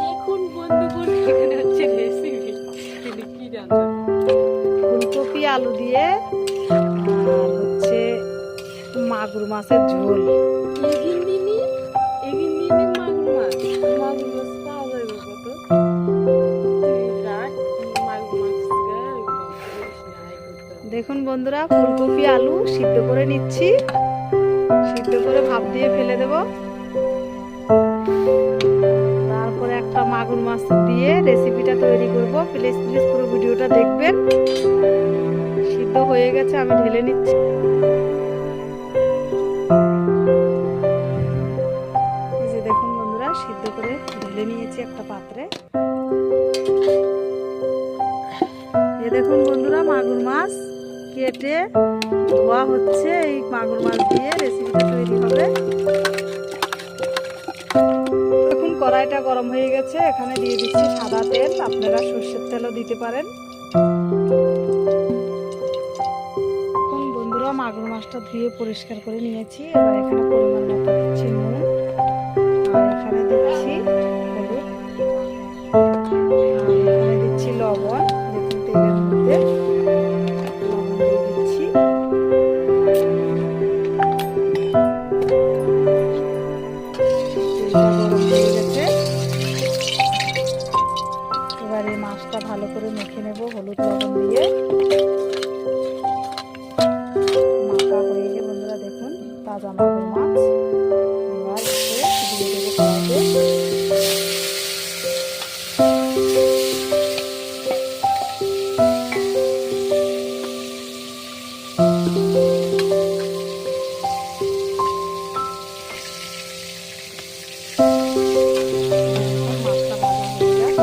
দেখুন বন্ধুগণ, এখানে হচ্ছে রেসিপি। কি জানতো, ফুলকপি আলু দিয়ে আর হচ্ছে মাগুর মাছের ঝোল। এগিন দিনই মাগুর মাছ পাওয়া যাবে কত? তুই রাখ, মাগুর মাছ দেখুন বন্ধুরা, ফুলকপি আলু সিদ্ধ করে নিচ্ছি, সিদ্ধ করে ভাপ দিয়ে ফেলে দেব। তারপরে একটা মাগুর মাছ দিয়ে রেসিপিটা তৈরি করব। প্লিজ প্লিজ পুরো ভিডিওটা দেখবেন। সিদ্ধ হয়ে গেছে, আমি ঢেলে নিচ্ছি। এই যে দেখুন বন্ধুরা, সিদ্ধ করে ঢেলে নিয়েছি একটা পাত্রে। এই দেখুন বন্ধুরা, মাগুর মাছ কেটে ধোয়া হচ্ছে। এই মাগুর মাছ দিয়ে রেসিপিটা তৈরি হবে। দেখুন কড়াইটা গরম হয়ে গেছে, এখানে দিয়ে দিচ্ছি সাদা তেল। আপনারা সর্ষের তেলও দিতে পারেন। এখন বন্ধুরা, মাগুর মাছটা ধুয়ে পরিষ্কার করে নিয়েছি। এবার এখানে পরিমাণ মতো দিচ্ছি নুন, আর এখানে দিচ্ছি হলুদ, আর এখানে দিচ্ছি লবণ। দেখুন তেলের মধ্যে লবণ দিয়ে দিচ্ছি। তেলটা গরম হয়ে গেছে, এবার এই মাছটা ভালো করে মেখে নেব হলুদ লবণ দিয়ে। মাখা হয়ে গেলে বন্ধুরা দেখুন তাজা মাগুর মাছ। এবার দিয়ে দেবো কড়াইতে। মাছটা ভাজা হয়ে যায়।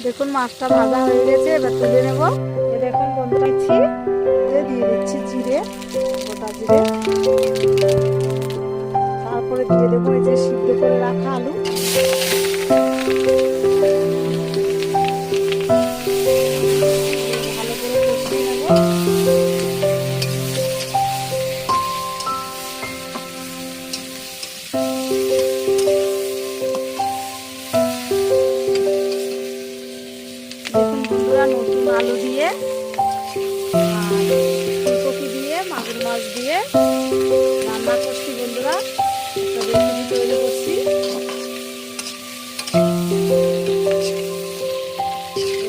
দেখুন মাছটা ভাজা হয়ে গেছে, এবার তুলে নেব। এ দেখুন বন্ধু দিচ্ছি, দিয়ে দিচ্ছি জিরে, গোটা জিরে। তারপরে দিয়ে দেবো এই যে সিদ্ধ করে রাখা আলু। ভালো করে কষিয়ে নেব। দেখুন বন্ধুরা, নতুন আলু দিয়ে আর ফুলকপি দিয়ে মাগুর মাছ দিয়ে রান্না করছি বন্ধুরা, একটা রেসিপি তৈরি করছি।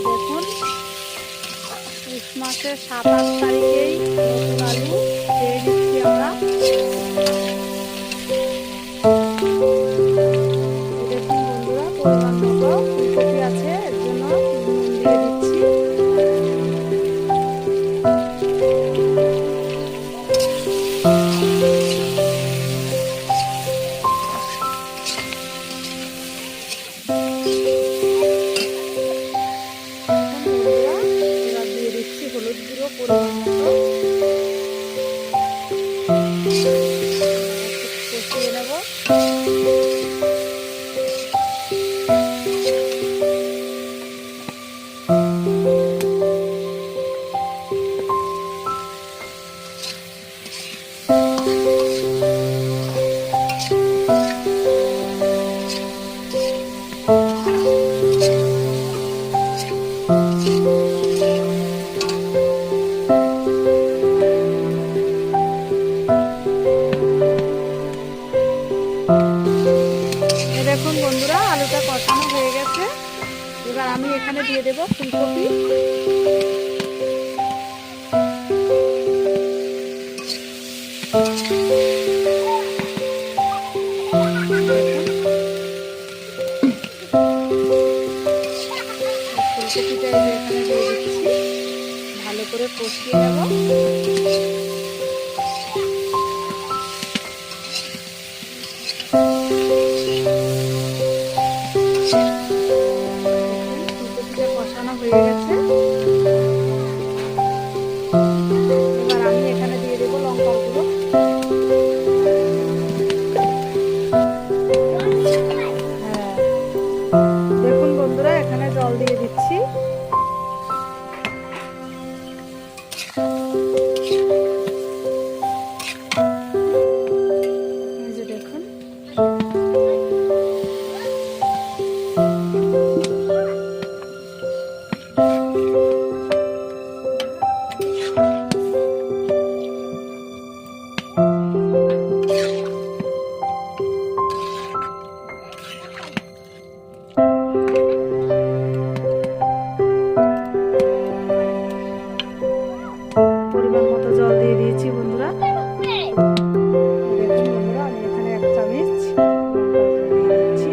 দেখুন পুষ মাসের 7-8 তারিখেই নতুন আলু খেয়ে নিচ্ছি আমরা। দেখুন বন্ধুরা, পরিমাণ মতো ফুলকপি আছে, এর জন্য নুন দিয়ে দিচ্ছি। বন্ধুরা, এবার দিয়ে দিচ্ছি হলুদ গুঁড়ো পরিমাণ মতো। কষিয়ে নেব। দেখুন বন্ধুরা, আলুটা কষানো হয়ে গেছে। এবার আমি এখানে দিয়ে দেব ফুলকপি। বাঁধাকপিটা এই যে এখানে দিয়ে দিচ্ছি, ভালো করে কষিয়ে নেব। ফুলকপিটা কষানো হয়ে গেছে, এবার আমি এখানে দিয়ে দেবো লঙ্কার গুঁড়ো। হ্যাঁ, দেখুন বন্ধুরা এখানে জল দিয়ে দিচ্ছি। এই যে দেখুন, পরিমাণ মতো জল দিয়ে দিয়েছি বন্ধুরা। দেখুন বন্ধুরা, আমি এখানে 1 চামচ লঙ্কার গুঁড়ো দিয়ে দিচ্ছি।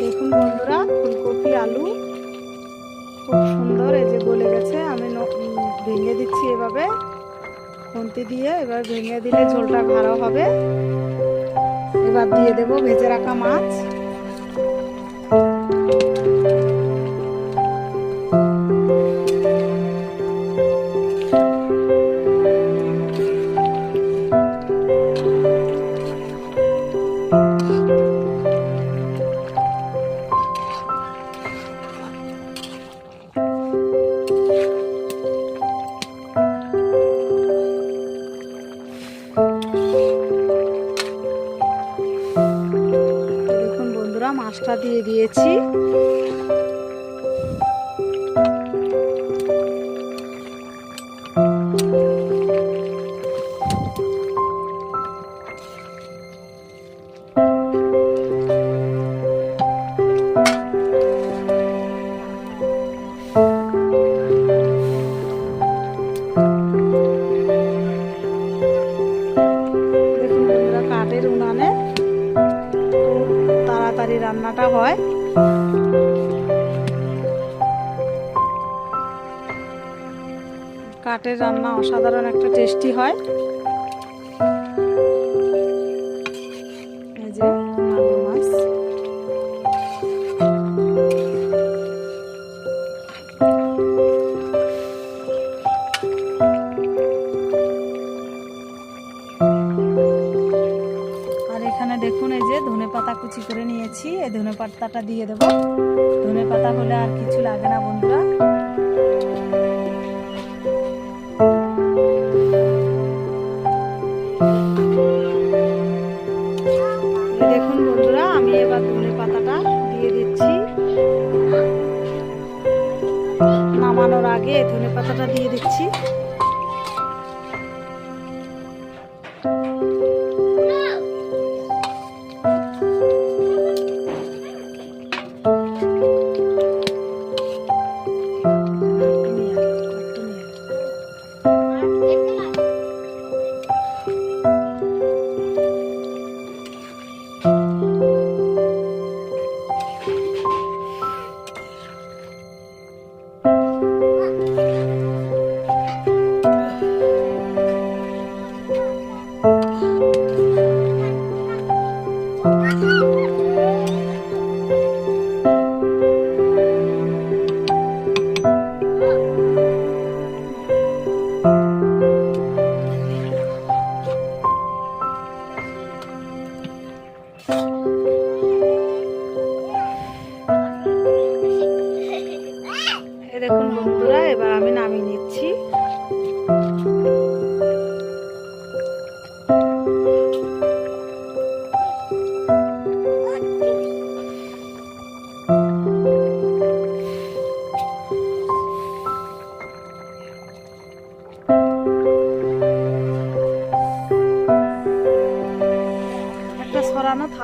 দেখুন বন্ধুরা, ফুলকপি আলু খুব সুন্দর এই যে গলে গেছে। আমি ভেঙে দিচ্ছি এভাবে খুন্তি দিয়ে, এবার ভেঙে দিলে ঝোলটা গাঢ় হবে। এবার দিয়ে দেব ভেজে রাখা মাছ। দেখুন বন্ধুরা, মাছটা দিয়ে দিয়েছি। দেখুন বন্ধুরা, কাঠের উনানে খুব তাড়াতাড়ি রান্নাটা হয়। কাঠের রান্না অসাধারণ একটা টেস্টি হয়। এই যে মাগুর মাছ। আর এখানে দেখুন এই যে ধনেপাতা কুচি করে নিয়েছি, এই ধনেপাতাটা দিয়ে দেবো। ধনেপাতা হলে আর কিছু লাগে না বন্ধুরা। এই দেখুন বন্ধুরা, আমি এবার ধনেপাতাটা দিয়ে দিচ্ছি। নামানোর আগে ধনেপাতাটা দিয়ে দিচ্ছি।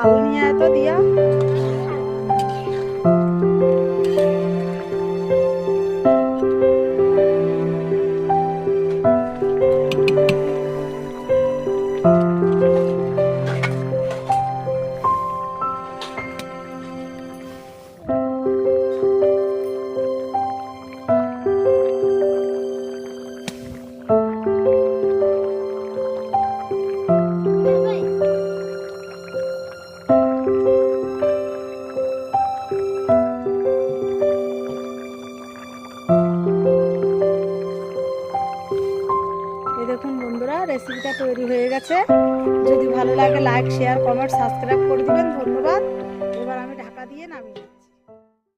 থাল নিয়ে আয় তো দিয়া। এই দেখুন বন্ধুরা, রেসিপিটা তৈরি হয়ে গেছে। যদি ভালো লাগে লাইক শেয়ার কমেন্ট সাবস্ক্রাইব করে দিবেন। ধন্যবাদ। এবার আমি ঢাকা দিয়ে নামিয়ে